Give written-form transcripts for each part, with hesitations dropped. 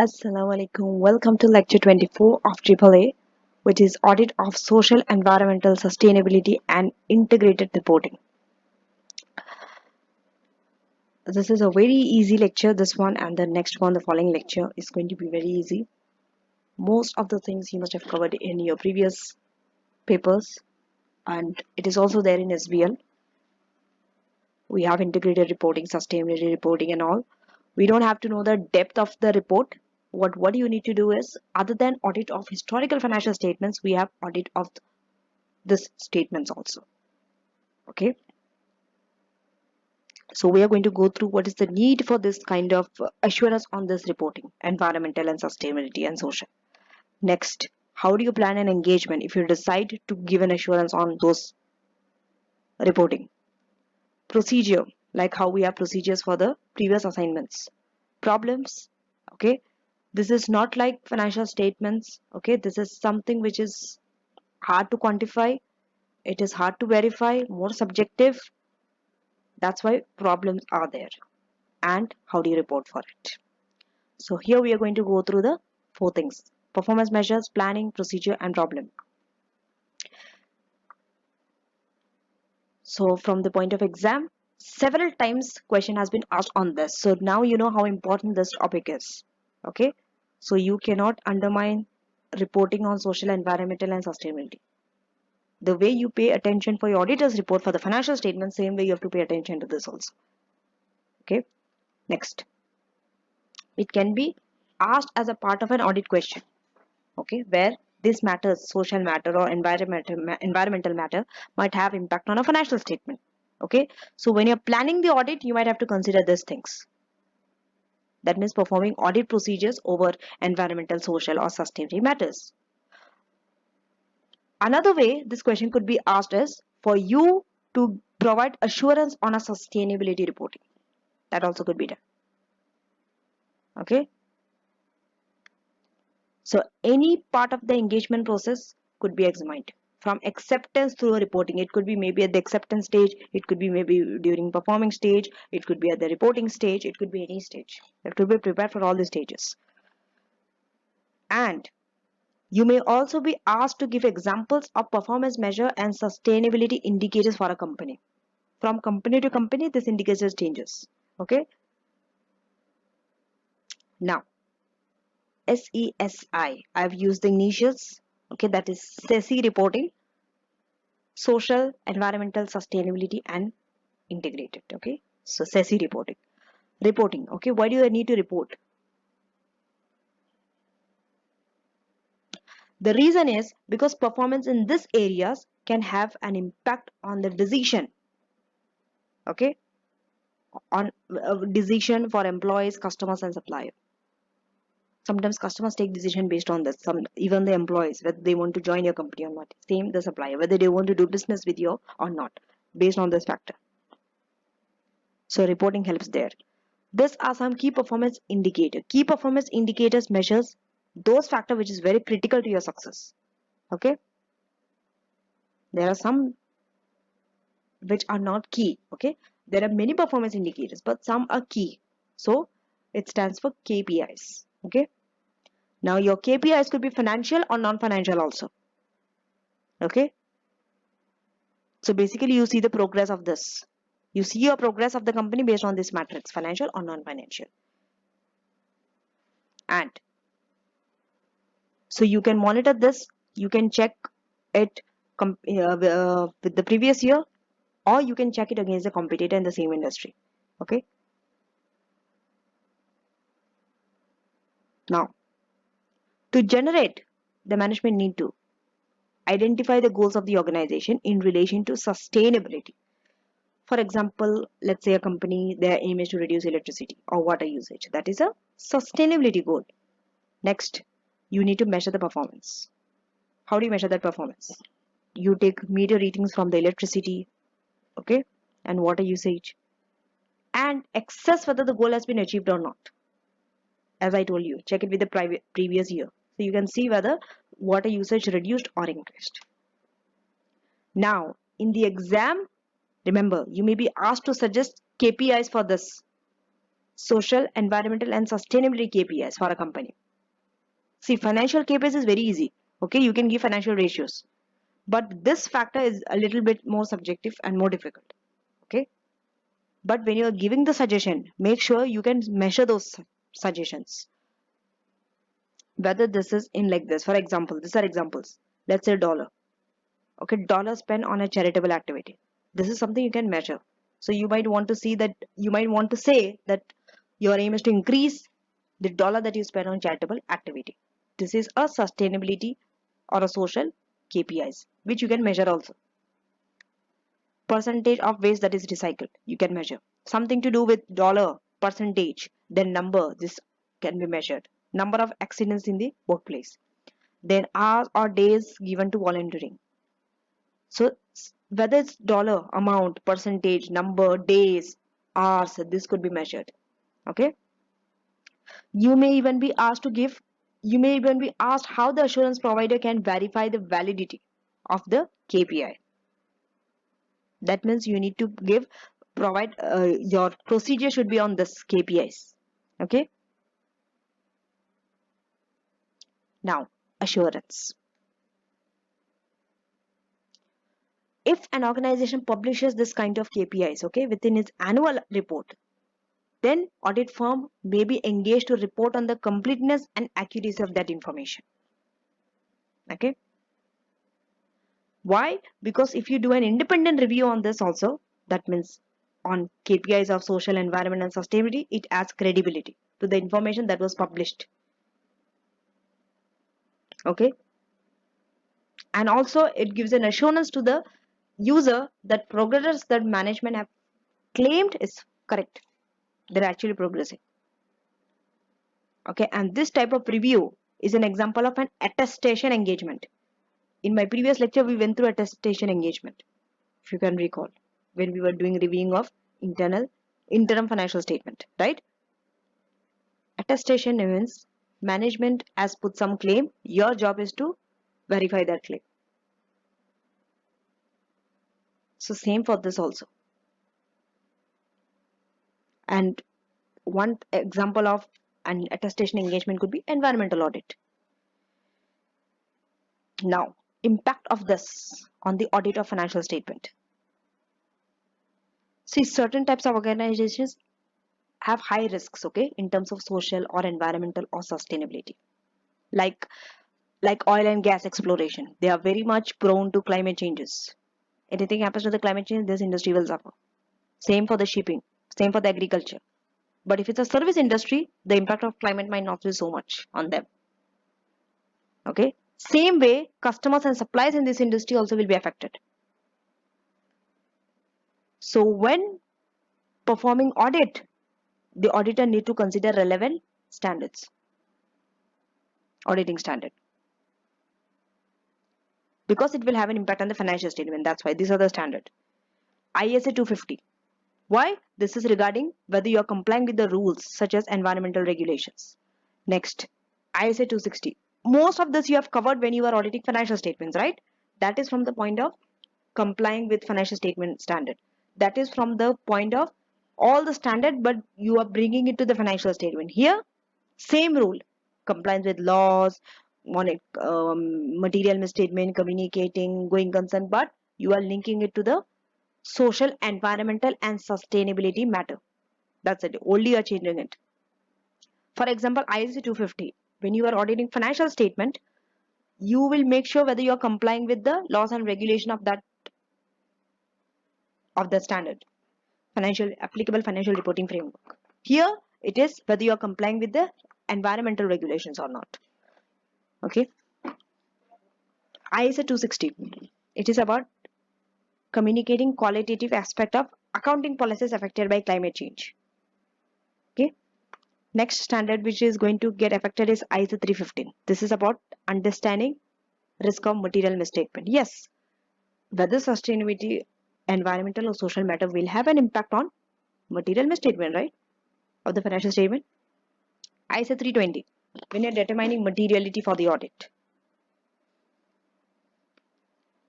Assalamu alaikum. Welcome to lecture 24 of AAA, which is Audit of Social, Environmental Sustainability and Integrated Reporting. This is a very easy lecture, this one, and the next one, the following lecture, is going to be very easy. Most of the things you must have covered in your previous papers, and it is also there in SBL. We have integrated reporting, sustainability reporting, and all. We don't have to know the depth of the report. What you need to do is, other than audit of historical financial statements, we have audit of this statements also. Okay, so we are going to go through what is the need for this kind of assurance on this reporting, environmental and sustainability and social. Next, how do you plan an engagement if you decide to give an assurance on those reporting? Procedure, like how we have procedures for the previous assignments. Problems, okay, this is not like financial statements. Okay, this is something which is hard to quantify, it is hard to verify, more subjective. That's why problems are there. And how do you report for it? So here we are going to go through the four things: performance measures, planning, procedure, and problem. So from the point of exam, several times question has been asked on this. So now you know how important this topic is. Okay, so you cannot undermine reporting on social, environmental, and sustainability. The way you pay attention for your auditor's report for the financial statement, same way you have to pay attention to this also. Okay, next, it can be asked as a part of an audit question. Okay, where this matters, social matter or environmental matter, might have impact on a financial statement. Okay, so when you're planning the audit, you might have to consider these things. That means performing audit procedures over environmental, social, or sustainability matters. Another way this question could be asked is for you to provide assurance on a sustainability reporting. That also could be done. Okay, so any part of the engagement process could be examined, from acceptance through reporting. It could be maybe at the acceptance stage, it could be maybe during performing stage, it could be at the reporting stage, it could be any stage. It could be prepared for all the stages. And you may also be asked to give examples of performance measure and sustainability indicators for a company. From company to company, this indicator changes. Okay, now SESI, I've used the initials. Okay, that is SESI reporting: social, environmental, sustainability, and integrated. Okay, so SESI reporting. Okay, why do I need to report? The reason is because performance in these areas can have an impact on the decision. Okay, on decision for employees, customers, and supplier. Sometimes customers take decision based on this. Some, even the employees, whether they want to join your company or not. Same the supplier, whether they want to do business with you or not, based on this factor. So reporting helps there. These are some key performance indicators. Key performance indicators measures those factors which is very critical to your success. Okay, there are some which are not key. Okay, there are many performance indicators, but some are key. So it stands for KPIs. Okay, now your KPIs could be financial or non-financial also. Okay, so basically you see the progress of this. You see your progress of the company based on this matrix, financial or non-financial. And so you can monitor this, you can check it with the previous year, or you can check it against a competitor in the same industry. Okay, now to generate, the management need to identify the goals of the organization in relation to sustainability. For example, let's say a company, their aim is to reduce electricity or water usage. That is a sustainability goal. Next, you need to measure the performance. How do you measure that performance? You take meter readings from the electricity, okay, and water usage, and assess whether the goal has been achieved or not. As I told you, check it with the previous year. So you can see whether water usage reduced or increased. Now, in the exam, remember, you may be asked to suggest KPIs for this. social, environmental, and sustainability KPIs for a company. See, financial KPIs is very easy. Okay, you can give financial ratios, but this factor is a little bit more subjective and more difficult. Okay, but when you're giving the suggestion, make sure you can measure those suggestions. Whether this is in like this, for example, these are examples. Let's say dollar. Okay, dollar spent on a charitable activity. This is something you can measure. So you might want to see that, you might want to say that your aim is to increase the dollar that you spend on charitable activity. This is a sustainability or a social KPIs which you can measure also. Percentage of waste that is recycled, you can measure. Something to do with dollar, percentage, then number, this can be measured. Number of accidents in the workplace, then hours or days given to volunteering. So whether it's dollar amount, percentage, number, days, hours, this could be measured. Okay. You may even be asked to give, you may even be asked how the assurance provider can verify the validity of the KPI. That means you need to give, provide, your procedure should be on this KPIs. Okay. Now, assurance. If an organization publishes this kind of KPIs, okay, within its annual report, then audit firm may be engaged to report on the completeness and accuracy of that information. Okay. Why? Because if you do an independent review on this also, that means on KPIs of social, environment, and sustainability, it adds credibility to the information that was published. Okay. And also it gives an assurance to the user that progress that management have claimed is correct. They're actually progressing. Okay. And this type of review is an example of an attestation engagement. In my previous lecture, we went through attestation engagement, if you can recall, when we were doing reviewing of interim financial statement, right? Attestation means management has put some claim, your job is to verify that claim. So same for this also. And one example of an attestation engagement could be environmental audit. Now, impact of this on the audit of financial statement. See, certain types of organizations have high risks, okay, in terms of social or environmental or sustainability. Like oil and gas exploration, they are very much prone to climate changes. Anything happens to the climate change, this industry will suffer. Same for the shipping, same for the agriculture. But if it's a service industry, the impact of climate might not be so much on them. Okay. Same way, customers and suppliers in this industry also will be affected. So when performing audit, the auditor need to consider relevant standards, auditing standard, because it will have an impact on the financial statement. That's why these are the standard. ISA 250. Why? This is regarding whether you are complying with the rules such as environmental regulations. Next, ISA 260. Most of this you have covered when you are auditing financial statements, right? That is from the point of complying with financial statement standard. That is from the point of all the standard, but you are bringing it to the financial statement. Here, same rule, compliance with laws, material misstatement, communicating, going concern, but you are linking it to the social, environmental, and sustainability matter. That's it. Only you are changing it. For example, ISO 250. When you are auditing financial statement, you will make sure whether you are complying with the laws and regulation of that standard, financial applicable financial reporting framework. Here it is whether you are complying with the environmental regulations or not. Okay. ISO 260. It is about communicating qualitative aspect of accounting policies affected by climate change. Okay. Next standard which is going to get affected is ISO 315. This is about understanding risk of material misstatement. Yes, whether sustainability, environmental or social matter will have an impact on material misstatement, right, of the financial statement. ISO 320. When you're determining materiality for the audit.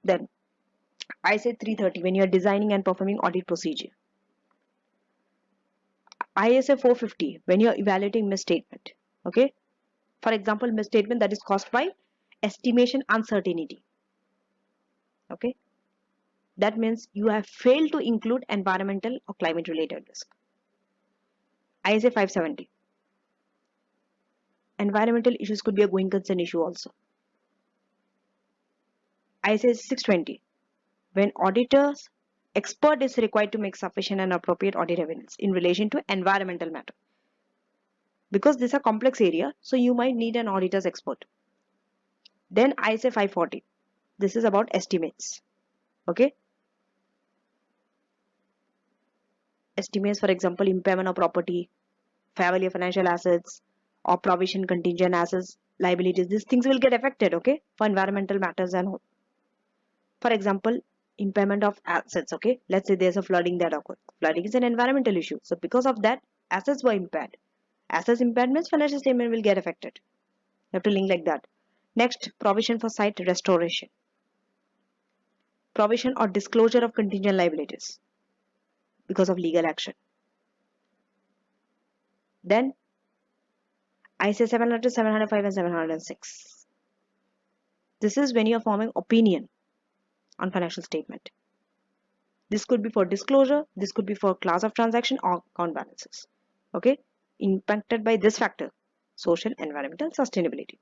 Then ISO 330. When you're designing and performing audit procedure. ISA 450, when you're evaluating misstatement. Okay. For example, misstatement that is caused by estimation uncertainty. Okay. That means you have failed to include environmental or climate related risk. ISA 570. Environmental issues could be a going concern issue also. ISA 620. When auditors, expert is required to make sufficient and appropriate audit evidence in relation to environmental matter. Because these are complex area, so you might need an auditor's expert. Then ISA 540. This is about estimates. Okay. Estimates, for example, impairment of property, fair value of financial assets, or provision contingent assets, liabilities. These things will get affected, okay, for environmental matters and all. For example, impairment of assets, okay. Let's say there's a flooding that occurred. Flooding is an environmental issue. So because of that, assets were impaired. Assets impaired means financial statement will get affected. You have to link like that. Next, provision for site restoration. Provision or disclosure of contingent liabilities because of legal action. Then ISA 700, 705 and 706. This is when you are forming opinion on financial statement. This could be for disclosure, this could be for class of transaction or account balances. Okay, impacted by this factor, social, environmental, sustainability.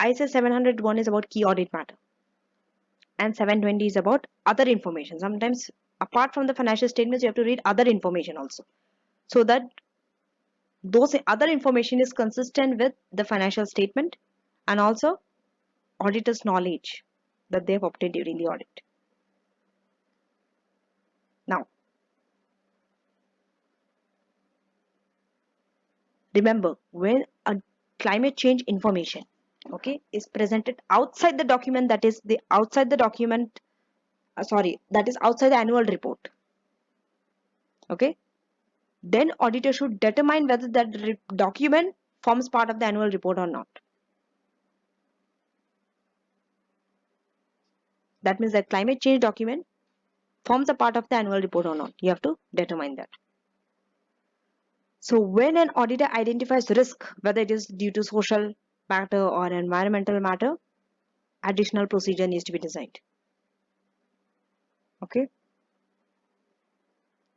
ISA 701 is about key audit matter and 720 is about other information. Sometimes apart from the financial statements, you have to read other information also, so that those other information is consistent with the financial statement and also auditor's knowledge that they have obtained during the audit. Now, remember, when a climate change information, okay, is presented outside the document, that is the outside the document, that is outside the annual report, okay, then auditor should determine whether that document forms part of the annual report or not. That means that climate change document forms a part of the annual report or not. You have to determine that. So when an auditor identifies risk, whether it is due to social matter or environmental matter, additional procedure needs to be designed. Okay.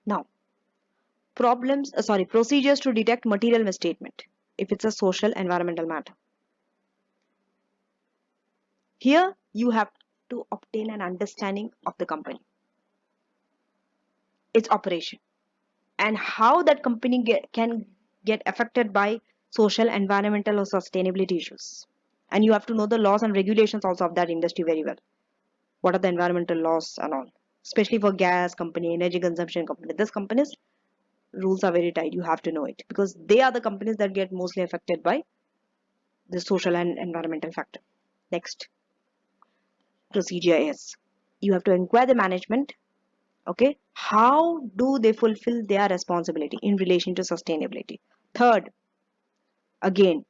Now, procedures to detect material misstatement if it's a social environmental matter. Here you have to obtain an understanding of the company, its operation, and how that company can get affected by social, environmental, or sustainability issues. And you have to know the laws and regulations also of that industry very well. What are the environmental laws and all, especially for gas company, energy consumption company. These companies rules are very tight. You have to know it because they are the companies that get mostly affected by the social and environmental factor. Next procedure is you have to inquire the management. Okay, how do they fulfill their responsibility in relation to sustainability? Third, again,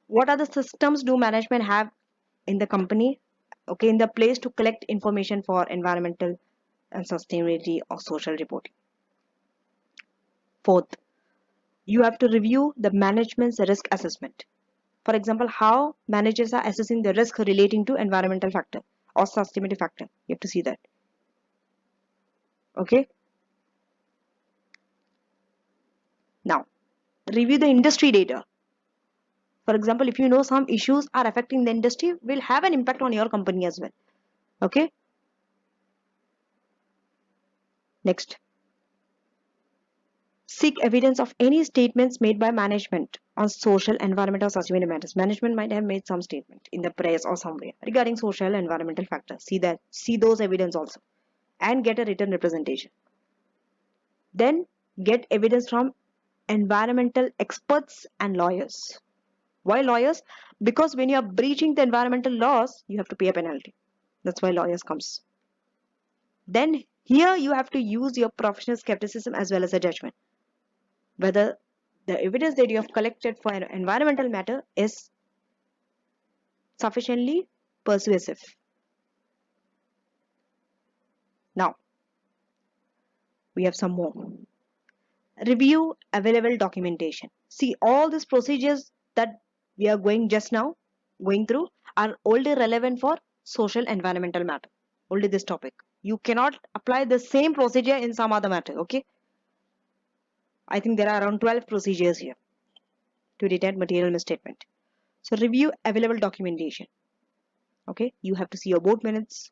what are the systems do management have in the company, okay, in the place to collect information for environmental and sustainability or social reporting? Fourth, you have to review the management's risk assessment. For example, how managers are assessing the risk relating to environmental factor or sustainability factor. You have to see that. Okay. Now, review the industry data. For example, if you know some issues are affecting the industry, will have an impact on your company as well. Okay. Next, seek evidence of any statements made by management on social, environmental, or sustainability matters. Management might have made some statement in the press or somewhere regarding social, environmental factors. See those evidence also, and get a written representation. Then get evidence from environmental experts and lawyers. Why lawyers? Because when you are breaching the environmental laws, you have to pay a penalty. That's why lawyers comes. Then here you have to use your professional skepticism as well as a judgment, whether the evidence that you have collected for an environmental matter is sufficiently persuasive. Now, we have some more. review available documentation. See, all these procedures that we are going through are only relevant for social environmental matter. Only this topic. You cannot apply the same procedure in some other matter. Okay. I think there are around 12 procedures here to detect material misstatement. So review available documentation. Okay. You have to see your board minutes,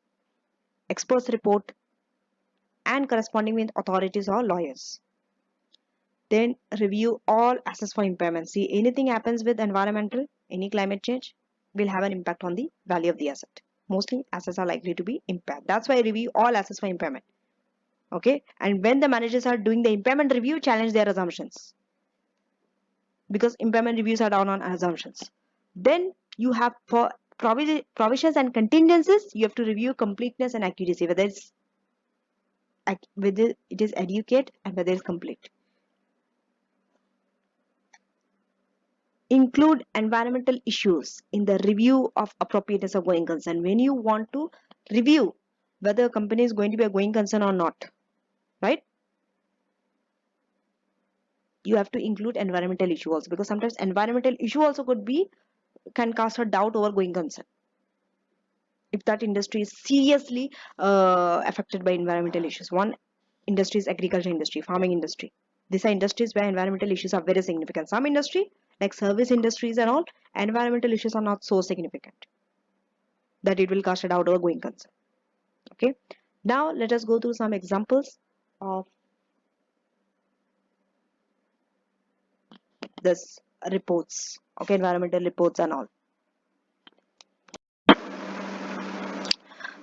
experts report, and corresponding with authorities or lawyers. Then review all assets for impairment. See, anything happens with environmental, any climate change will have an impact on the value of the asset. Mostly assets are likely to be impaired. That's why I review all assets for impairment. Okay. And when the managers are doing the impairment review, challenge their assumptions, because impairment reviews are down on assumptions. Then you have for provisions and contingencies, you have to review completeness and accuracy, whether it is adequate and whether it's complete. Include environmental issues in the review of appropriateness of going concern. When you want to review whether a company is going to be a going concern or not, right? You have to include environmental issue also, because sometimes environmental issue also can cast a doubt over going concern if that industry is seriously affected by environmental issues. One industry is agriculture industry, farming industry. These are industries where environmental issues are very significant. Some industry, like service industries and all, environmental issues are not so significant that it will cast a doubt over going concern. Okay. Now let us go through some examples of this reports. Okay, environmental reports and all.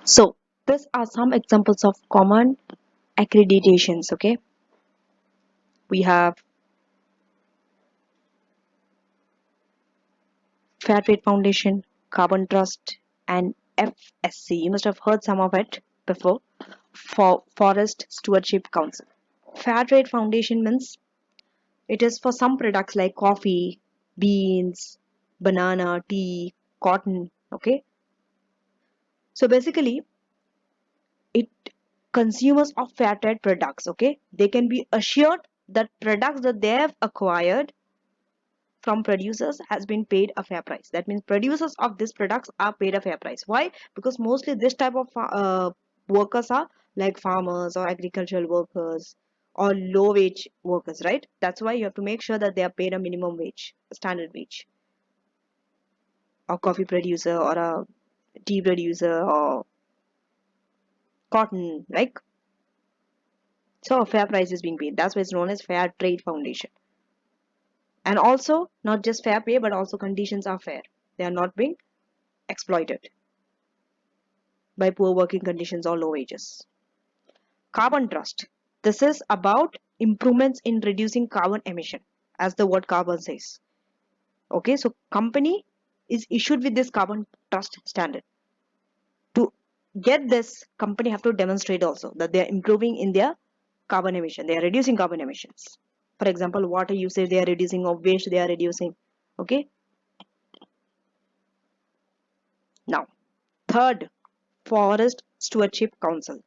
So these are some examples of common accreditations. Okay, we have Fair Trade Foundation, Carbon Trust, and FSC. You must have heard some of it before. For Forest Stewardship Council. Fair Trade Foundation means it is for some products like coffee, beans, banana, tea, cotton. Okay, so basically, it consumers of fair trade products. Okay, they can be assured that products that they have acquired from producers has been paid a fair price. That means producers of these products are paid a fair price. Why? Because mostly this type of workers are like farmers or agricultural workers or low wage workers, right? That's why you have to make sure that they are paid a minimum wage, standard wage. Or coffee producer or a tea producer or cotton, like, so a fair price is being paid. That's why it's known as Fair Trade Foundation. And also not just fair pay, but also conditions are fair. They are not being exploited by poor working conditions or low wages. Carbon trust. This is about improvements in reducing carbon emission, as the word carbon says. Okay, so company is issued with this carbon trust standard. To get this, company have to demonstrate also that they are improving in their carbon emission. They are reducing carbon emissions. For example, water usage they are reducing, or waste they are reducing. Okay. Now, third, Forest Stewardship Council.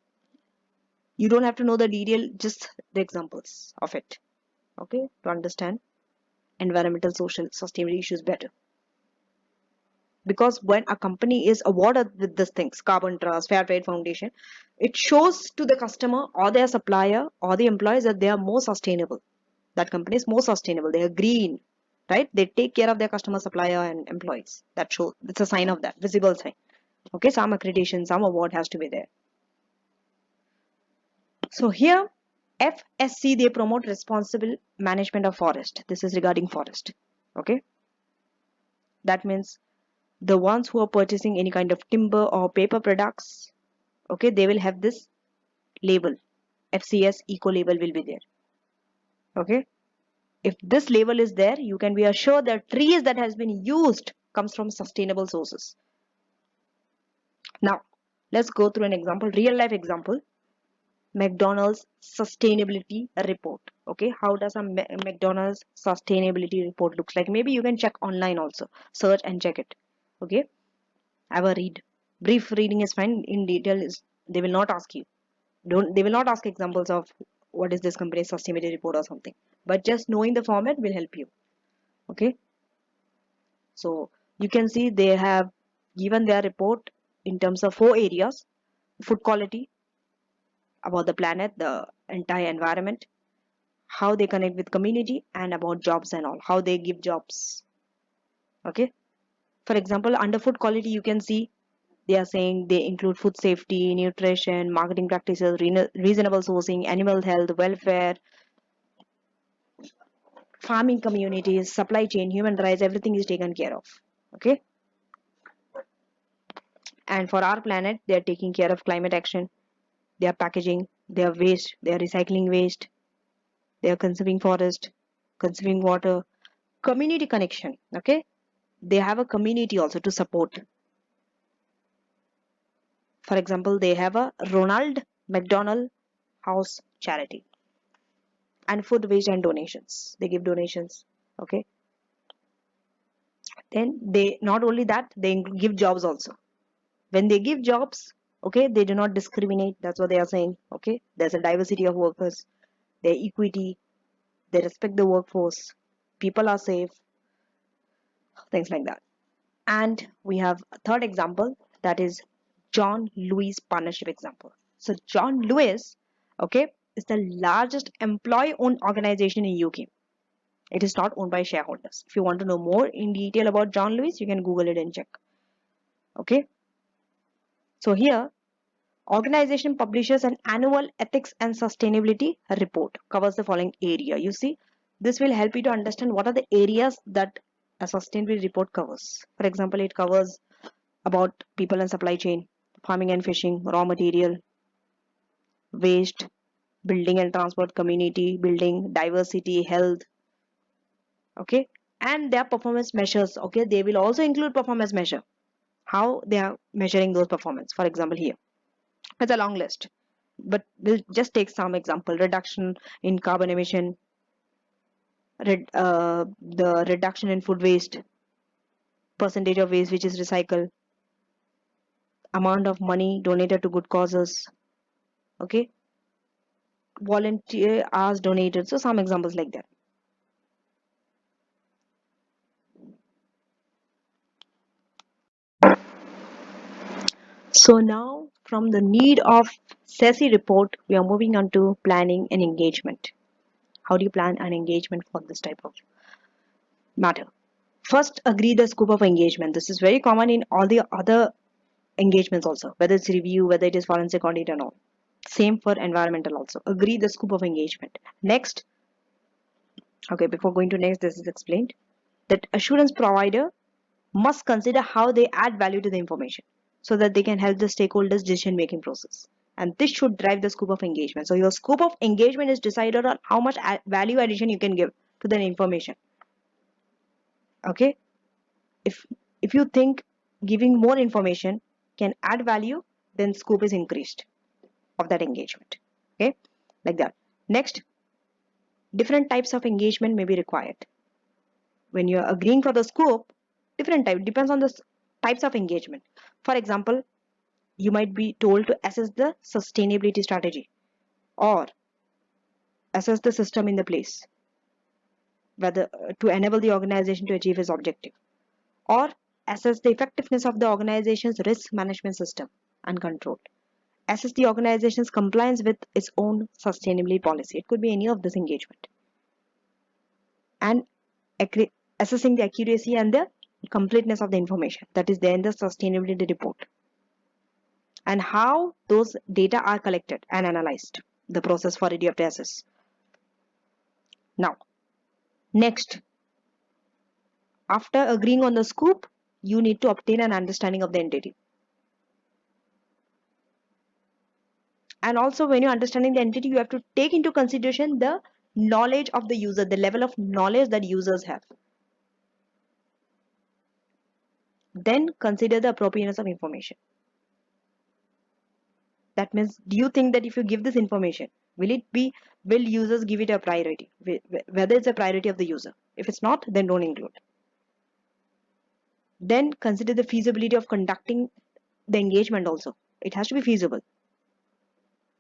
You don't have to know the detail, just the examples of it. Okay, to understand environmental, social, sustainability issues better. Because when a company is awarded with these things, Carbon Trust, Fair Trade Foundation, it shows to the customer or their supplier or the employees that they are more sustainable. That company is more sustainable. They are green, right? They take care of their customer, supplier, and employees. That shows, it's a sign of that, visible sign. Okay, some accreditation, some award has to be there. So here, FSC, they promote responsible management of forest. This is regarding forest. Okay. That means the ones who are purchasing any kind of timber or paper products, okay, they will have this label. FCS eco label will be there. Okay. If this label is there, you can be assured that trees that has been used comes from sustainable sources. Now, let's go through an example, real life example. McDonald's sustainability report. Okay, how does a McDonald's sustainability report looks like? Maybe you can check online also, search and check it. Okay, have a read. Brief reading is fine. In detail is they will not ask you. Don't they will not ask examples of what is this company's sustainability report or something, but just knowing the format will help you. Okay, so you can see they have given their report in terms of 4 areas: food quality, about the planet, the entire environment, how they connect with community, and about jobs and all, how they give jobs. Okay, for example, under food quality, you can see they are saying they include food safety, nutrition, marketing practices, reasonable sourcing, animal health, welfare, farming communities, supply chain, human rights, everything is taken care of. Okay, and for our planet, they are taking care of climate action, they are packaging, they are waste, they are recycling waste, they are conserving forest, conserving water, community connection. Okay, they have a community also to support. For example, they have a Ronald McDonald House charity and food waste and donations. They give donations. Okay, then they not only that, they give jobs also. When they give jobs, okay, they do not discriminate. That's what they are saying. Okay, there's a diversity of workers, their equity, they respect the workforce, people are safe, things like that. And we have a third example, that is John Lewis partnership example. So John Lewis, okay, is the largest employee owned organization in UK. It is not owned by shareholders. If you want to know more in detail about John Lewis, you can Google it and check. Okay, so here organization publishes an annual ethics and sustainability report, covers the following area. You see, this will help you to understand what are the areas that a sustainability report covers. For example, it covers about people and supply chain, farming and fishing, raw material, waste, building and transport, community building, diversity, health. Okay, and their performance measures. Okay, they will also include performance measure, how they are measuring those performance. For example, here it's a long list, but we'll just take some example: reduction in carbon emission, the reduction in food waste, percentage of waste which is recycled, amount of money donated to good causes. Okay, volunteer hours donated. So some examples like that. So now from the need of SESI report, we are moving on to planning and engagement. How do you plan an engagement for this type of matter? First, agree the scope of engagement. This is very common in all the other engagements also, whether it's review, whether it is forensic audit and all. Same for environmental also. Agree the scope of engagement. Next, okay, before going to next, this is explained that assurance provider must consider how they add value to the information so that they can help the stakeholders decision making process. And this should drive the scope of engagement. So your scope of engagement is decided on how much value addition you can give to the information. Okay, if you think giving more information can add value, then scope is increased of that engagement. Okay, like that. Next, different types of engagement may be required. When you're agreeing for the scope, different type depends on the types of engagement. For example, you might be told to assess the sustainability strategy or assess the system in the place, whether to enable the organization to achieve its objective, or assess the effectiveness of the organization's risk management system and control, assess the organization's compliance with its own sustainability policy. It could be any of this engagement. And assessing the accuracy and the completeness of the information that is there in the sustainability report, and how those data are collected and analyzed, the process for it you have to assess. Now, next, after agreeing on the scope, you need to obtain an understanding of the entity. And also, when you're understanding the entity, you have to take into consideration the knowledge of the user, the level of knowledge that users have. Then consider the appropriateness of information. That means, do you think that if you give this information, will users give it a priority? Whether it's a priority of the user. If it's not, then don't include. Then consider the feasibility of conducting the engagement also. It has to be feasible.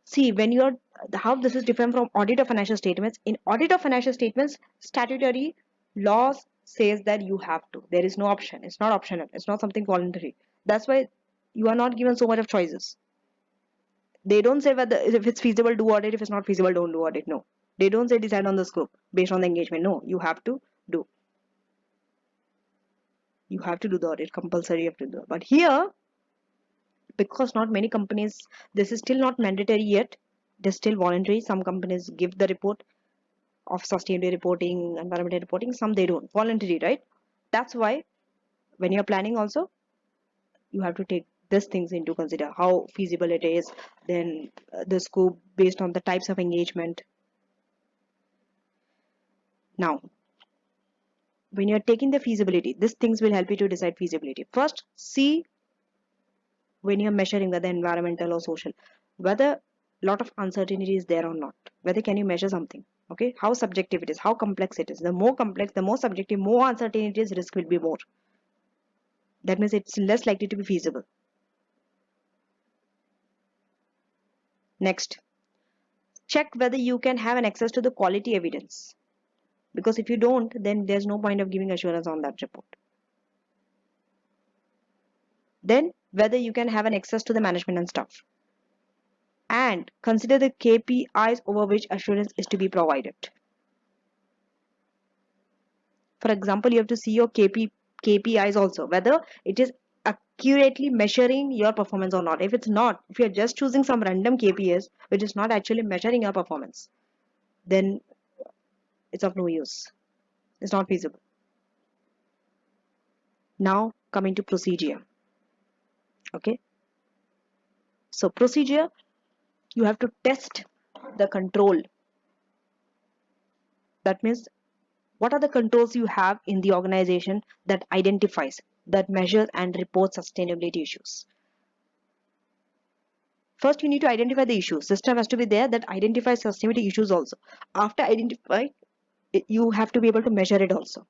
See, when you're how this is different from audit of financial statements. In audit of financial statements, statutory laws says that you have to. There is no option. It's not optional. It's not something voluntary. That's why you are not given so much of choices. They don't say whether if it's feasible, do audit. If it's not feasible, don't do audit. No. They don't say decide on the scope based on the engagement. No, you have to do. You have to do the audit. Compulsory you have to do. But here, because not many companies, this is still not mandatory yet. It is still voluntary. Some companies give the report of sustainability reporting, environmental reporting. Some they don't. Voluntary, right? That's why when you're planning also, you have to take these things into consider. How feasible it is, then the scope based on the types of engagement. Now, when you're taking the feasibility, these things will help you to decide feasibility. First, see when you're measuring whether environmental or social, whether a lot of uncertainty is there or not, whether can you measure something. Okay, how subjective it is, how complex it is. The more complex, the more subjective, more uncertainty is, risk will be more. That means it's less likely to be feasible. Next, check whether you can have an access to the quality evidence, because if you don't, then there's no point of giving assurance on that report. Then whether you can have an access to the management and staff, and consider the KPIs over which assurance is to be provided. For example, you have to see your KPIs also, whether it is accurately measuring your performance or not. If it's not, if you're just choosing some random KPIs which is not actually measuring your performance, then it's of no use. It's not feasible. Now coming to procedure. Okay. So procedure, you have to test the control. That means what are the controls you have in the organization that identifies, that measures and reports sustainability issues. First, you need to identify the issues. System has to be there that identifies sustainability issues also. After identifying, you have to be able to measure it also.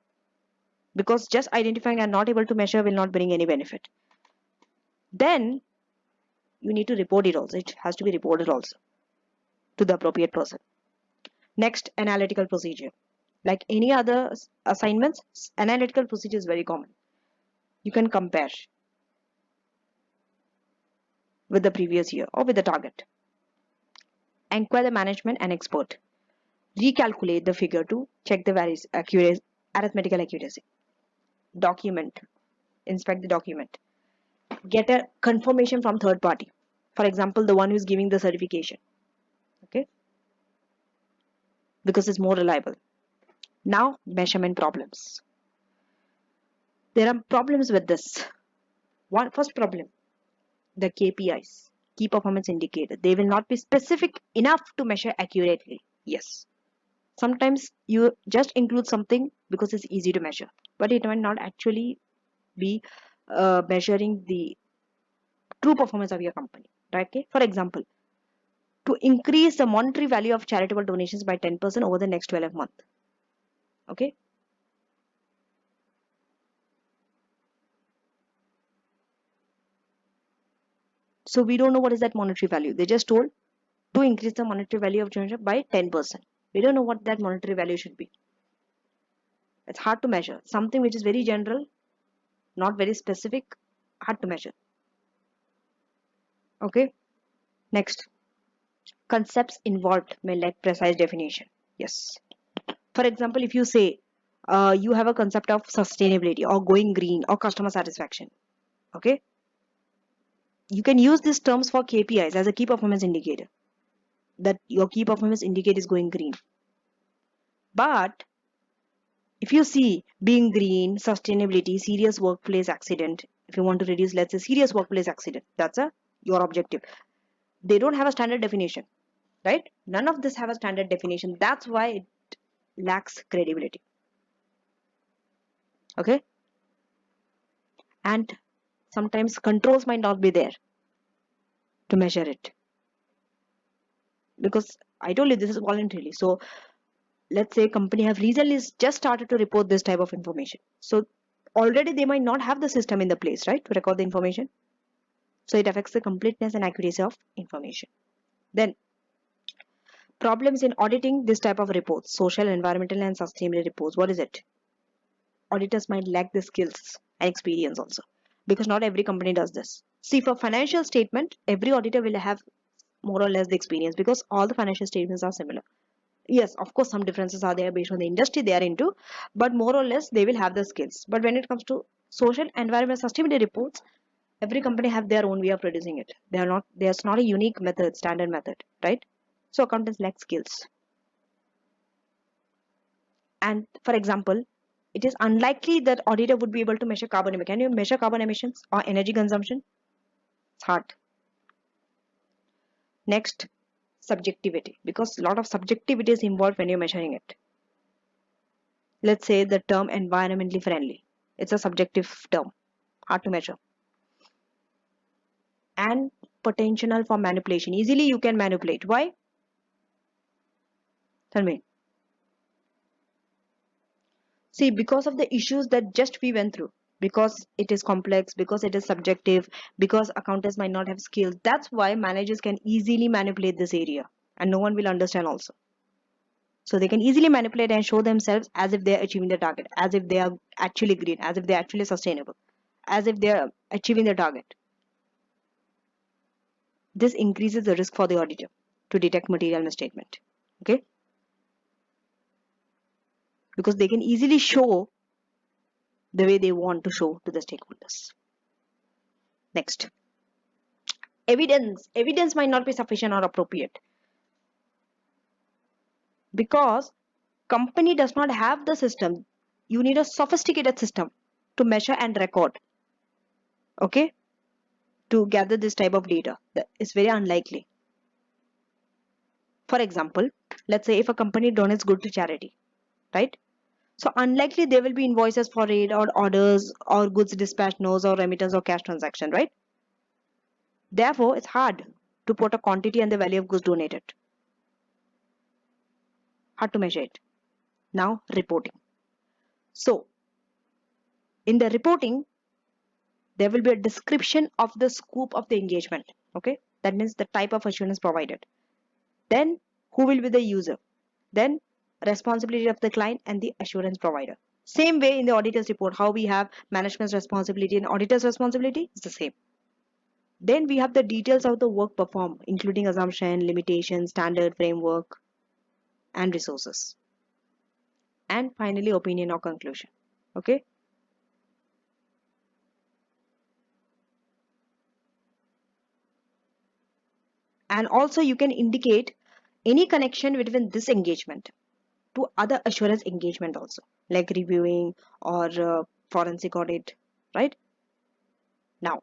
Because just identifying and not able to measure will not bring any benefit. Then, you need to report it also. It has to be reported also to the appropriate person. Next, analytical procedure. Like any other assignments, analytical procedure is very common. You can compare with the previous year or with the target. Inquire the management and expert. Recalculate the figure to check the various arithmetical accuracy. Document. Inspect the document. Get a confirmation from third party. For example, the one who is giving the certification. Okay? Because it's more reliable. Now, measurement problems. There are problems with this. First problem, the KPIs, key performance indicator. They will not be specific enough to measure accurately. Yes. Sometimes you just include something because it's easy to measure, but it might not actually be measuring the true performance of your company. Right? Okay? For example, to increase the monetary value of charitable donations by 10% over the next 12 months. Okay? So we don't know what is that monetary value. They just told to increase the monetary value of donation by 10%. We don't know what that monetary value should be. It's hard to measure. Something which is very general, not very specific, hard to measure. Okay. Next. Concepts involved may lack precise definition. Yes. For example, if you say you have a concept of sustainability or going green or customer satisfaction. Okay. You can use these terms for KPIs as a key performance indicator. That your key performance indicator is going green. But if you see being green, sustainability, serious workplace accident, if you want to reduce, let's say, serious workplace accident, that's your objective. They don't have a standard definition, right? None of this have a standard definition. That's why it lacks credibility. Okay? And sometimes controls might not be there to measure it. Because I told you this is voluntarily. So let's say company have recently just started to report this type of information. So already they might not have the system in the place, right, to record the information. So it affects the completeness and accuracy of information. Then Problems in auditing this type of reports, social, environmental, and sustainability reports. What is it? Auditors might lack the skills and experience also, because not every company does this. See, for financial statement, every auditor will have more or less the experience, because all the financial statements are similar. Yes, of course, some differences are there based on the industry they are into, but more or less they will have the skills. But when it comes to social, environmental, sustainability reports, every company have their own way of producing it. There's not a unique method, standard method, right? So accountants lack skills. And for example, it is unlikely that auditor would be able to measure carbon emissions. Can you measure carbon emissions or energy consumption? It's hard. Next, subjectivity, because a lot of subjectivity is involved when you're measuring it. Let's say the term environmentally friendly. It's a subjective term, hard to measure. And potential for manipulation. Easily you can manipulate. Why? Tell me. See, because of the issues that just we went through, because it is complex, because it is subjective, because accountants might not have skills. That's why managers can easily manipulate this area, and no one will understand also. So they can easily manipulate and show themselves as if they are achieving the target, as if they are actually green, as if they are actually sustainable, as if they are achieving the target. This increases the risk for the auditor to detect material misstatement. Okay? Because they can easily show the way they want to show to the stakeholders. Next, evidence might not be sufficient or appropriate, because company does not have the system. You need a sophisticated system to measure and record, okay, to gather this type of data. That is very unlikely. For example, let's say if a company donates good to charity, right? So unlikely there will be invoices for it, or orders, or goods dispatch notes, or remittance, or cash transaction, right? Therefore, it's hard to put a quantity and the value of goods donated. Hard to measure it. Now, reporting. So, in the reporting, there will be a description of the scope of the engagement. Okay, that means the type of assurance provided. Then, who will be the user? Then, responsibility of the client and the assurance provider. Same way in the auditor's report, how we have management's responsibility and auditor's responsibility is the same. Then we have the details of the work performed, including assumption, limitation, standard, framework, and resources. And finally, opinion or conclusion. Okay. And also you can indicate any connection between this engagement to other assurance engagement also, like reviewing or forensic audit, right? Now,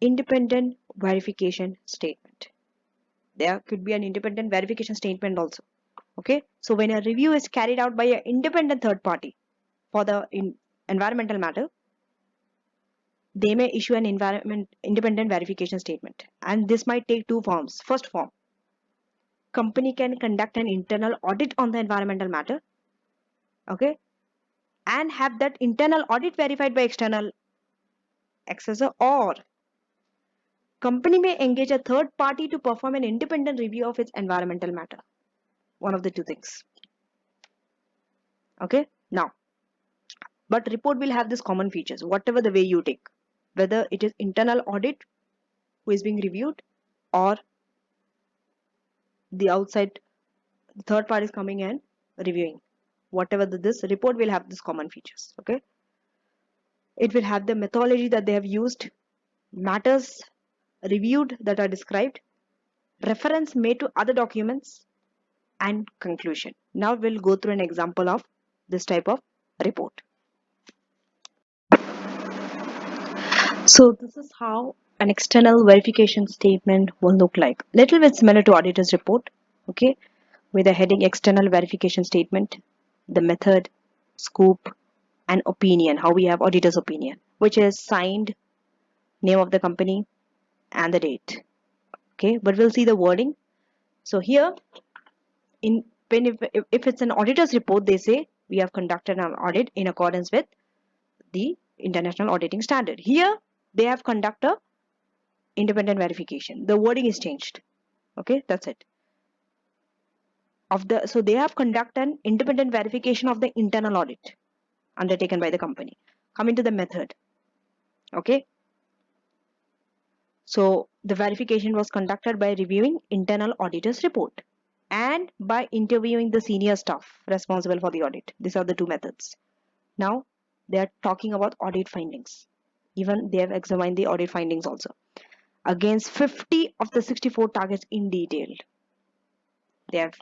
independent verification statement. There could be an independent verification statement also. Okay, so when a review is carried out by an independent third party for the environmental matter, they may issue an independent verification statement, and this might take two forms. First form, company can conduct an internal audit on the environmental matter, okay, and have that internal audit verified by external assessor, or company may engage a third party to perform an independent review of its environmental matter. One of the two things. Okay, now, but report will have these common features, whatever the way you take, whether it is internal audit who is being reviewed, or the outside third party is coming and reviewing. Whatever this report will have these common features. Okay, it will have the methodology that they have used, matters reviewed that are described, reference made to other documents, and conclusion. Now we'll go through an example of this type of report. So this is how an external verification statement will look like. Little bit similar to auditor's report, okay, with the heading external verification statement, the method, scope, and opinion, how we have auditor's opinion, which is signed, name of the company, and the date. Okay, but we'll see the wording. So here, if it's an auditor's report, they say we have conducted an audit in accordance with the international auditing standard. Here, they have conducted independent verification. The wording is changed. Okay, that's it. So they have conducted an independent verification of the internal audit undertaken by the company. Coming to the method. Okay, so the verification was conducted by reviewing internal auditor's report and by interviewing the senior staff responsible for the audit. These are the two methods. Now they are talking about audit findings. Even they have examined the audit findings also against 50 of the 64 targets in detail. They have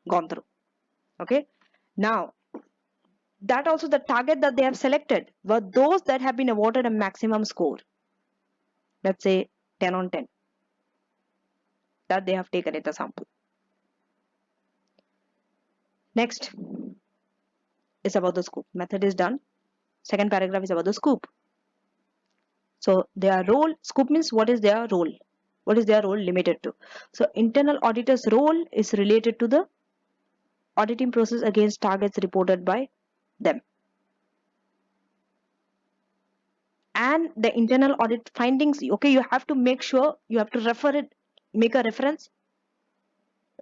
gone through. Okay. Now that also the target that they have selected were those that have been awarded a maximum score. Let's say 10 on 10 that they have taken in the sample. Next is about the scope. Method is done. Second paragraph is about the scope. So their role, scope means what is their role? What is their role limited to? So internal auditor's role is related to the auditing process against targets reported by them. And the internal audit findings, okay, you have to make sure you have to refer it, make a reference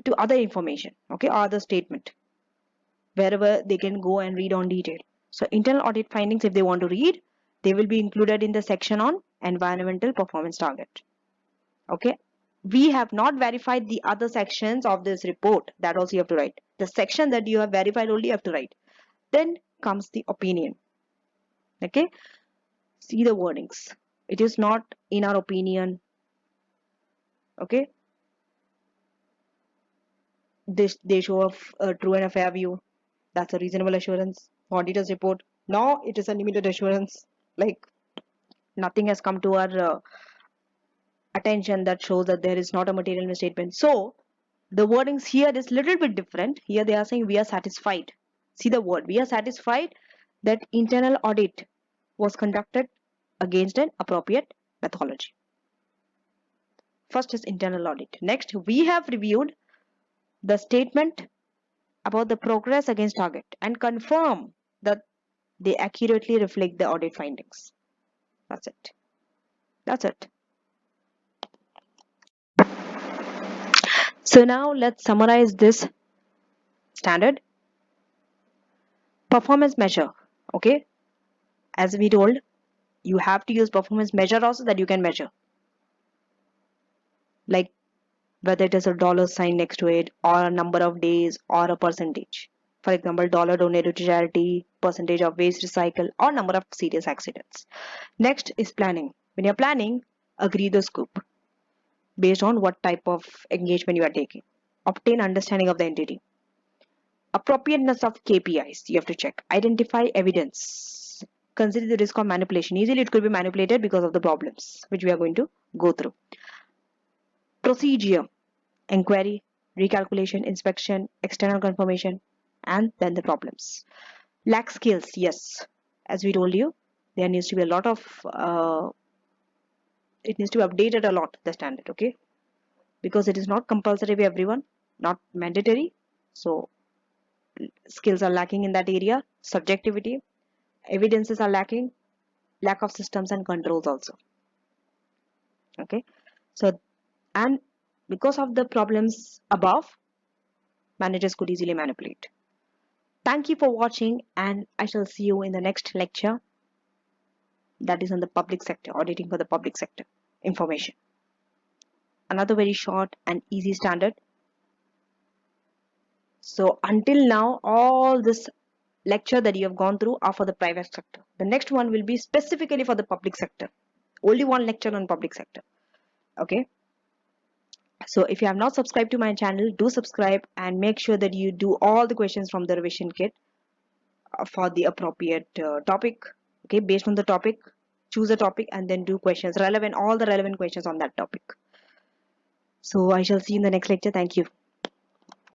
to other information, okay, or other statement, wherever they can go and read on detail. So internal audit findings, if they want to read, they will be included in the section on environmental performance target. Okay, we have not verified the other sections of this report. That also you have to write. The section that you have verified only you have to write. Then comes the opinion. Okay, see the wordings. It is not in our opinion. Okay, they show a true and a fair view. That's a reasonable assurance. Auditor's report. Now it is a limited assurance. Like nothing has come to our attention that shows that there is not a material misstatement. So the wordings here is little bit different. Here they are saying we are satisfied. See the word. We are satisfied that internal audit was conducted against an appropriate methodology. First is internal audit. Next, we have reviewed the statement about the progress against target and confirm that they accurately reflect the audit findings. That's it. That's it. So now let's summarize this standard. Performance measure. Okay. As we told, you have to use performance measure also that you can measure. Like whether it is a dollar sign next to it or a number of days or a percentage. For example, dollar donated to charity, percentage of waste recycle, or number of serious accidents. Next is planning. When you're planning, agree the scope based on what type of engagement you are taking. Obtain understanding of the entity. Appropriateness of KPIs, you have to check. Identify evidence. Consider the risk of manipulation. Easily it could be manipulated because of the problems which we are going to go through. Procedure, inquiry, recalculation, inspection, external confirmation, and then the problems. Lack skills, yes. As we told you, there needs to be a lot of, it needs to be updated a lot, the standard, okay? Because it is not compulsory for everyone, not mandatory. So skills are lacking in that area. Subjectivity, evidences are lacking, lack of systems and controls also. Okay, so and because of the problems above, managers could easily manipulate. Thank you for watching, and I shall see you in the next lecture, that is on the public sector, auditing for the public sector information. Another very short and easy standard. So until now, all this lecture that you have gone through are for the private sector. The next one will be specifically for the public sector. Only one lecture on public sector. Okay. So if you have not subscribed to my channel, do subscribe and make sure that you do all the questions from the revision kit for the appropriate topic. Okay, based on the topic, choose a topic and then do questions relevant, all the relevant questions on that topic. So I shall see you in the next lecture. Thank you.